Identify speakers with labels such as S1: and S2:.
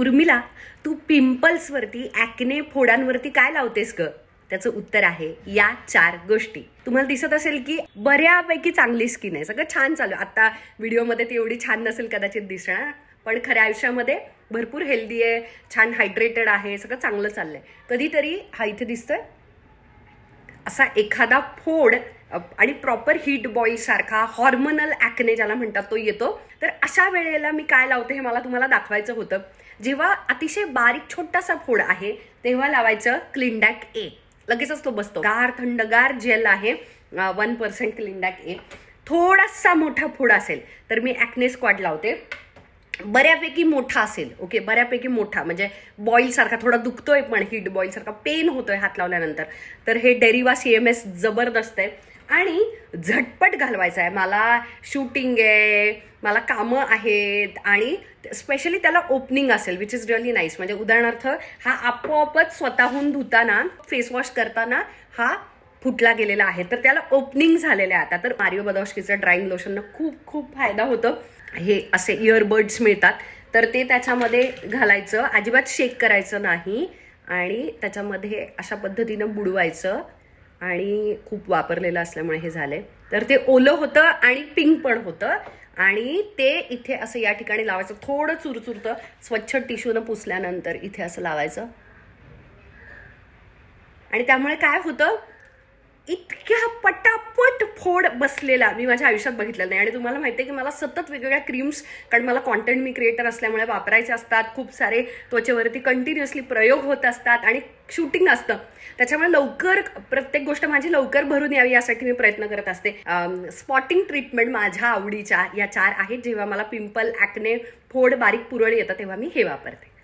S1: उर्मिला, तू पिंपल्सवरती, acne फोडांवरती काय लावतेस ग? त्याचं उत्तर आहे या 4 गोष्टी. तुम्हाला दिसत असेल की बऱ्यापैकी चांगली स्किन आहे, सगळं छान चालू. आता व्हिडिओमध्ये ती एवढी छान नसेल कदाचित दिसणार, पण खऱ्या आयुष्यामध्ये भरपूर हेल्दी आहे, छान हायड्रेटेड आहे, सगळं चांगलं चाललंय. कधीतरी हा इथे दिसतोय असा एखादा फोड आणि प्रॉपर हीट बॉईल सारखा हॉर्मोनल ॲक्ने ज्याला म्हणतात तो येतो. तर अशा वेळेला मी काय लावते हे मला तुम्हाला दाखवायचं होतं. जेव्हा अतिशय बारीक छोटासा फोड आहे तेव्हा लावायचं क्लिनडॅक ए. लगेचच तो बसतो. थंडगार जेल आहे 1% क्लिनडॅक ए. थोडासा मोठा फोड असेल तर मी ॲक्ने स्क्वॉड लावते. बऱ्यापैकी मोठा असेल, ओके, बऱ्यापैकी मोठा म्हणजे बॉईल सारखा, थोडा दुखतोय पण हीट बॉईल सारखा पेन होतोय हात लावल्यानंतर, तर हे डेरिवा CMS जबरदस्त आहे आणि झटपट घालवायचं आहे. मला शूटिंग आहे, मला कामं आहेत आणि स्पेशली त्याला ओपनिंग असेल विच इज रिअली नाईस. म्हणजे उदाहरणार्थ हा आपोआपच स्वतःहून धुताना, फेस वॉश करताना हा फुटला गेलेला आहे, तर त्याला ओपनिंग झालेलं आहे आता. तर मारिओ बदॉस्कीचं ड्राईंग लोशननं खूप खूप फायदा होतो. हे असे इयरबड्स मिळतात तर ते त्याच्यामध्ये घालायचं, अजिबात शेक करायचं नाही आणि त्याच्यामध्ये अशा पद्धतीनं बुडवायचं. आणि खूप वापरलेलं असल्यामुळे हे झालंय, तर ते ओलं होतं आणि पिंक पण होतं. आणि ते इथे असं या ठिकाणी लावायचं, थोडं चुरचुरतं, स्वच्छ टिश्यूनं पुसल्यानंतर इथे असं लावायचं. आणि त्यामुळे काय होतं, इतक्या पटापट फोड बसलेला मी माझ्या आयुष्यात बघितलेला नाही. आणि तुम्हाला माहिती आहे की मला सतत वेगवेगळ्या क्रीम्स, कारण मला कॉन्टेंट मी क्रिएटर असल्यामुळे वापरायचे असतात, खूप सारे त्वचेवरती कंटिन्युअसली प्रयोग होत असतात आणि शूटिंग असतं, त्याच्यामुळे लवकर प्रत्येक गोष्ट माझी लवकर भरून यावी यासाठी मी प्रयत्न करत असते. स्पॉटिंग ट्रीटमेंट माझ्या आवडीच्या या 4 आहेत. जेव्हा मला पिंपल, ॲक्ने, फोड, बारीक पुरळ येतं तेव्हा मी हे वापरते.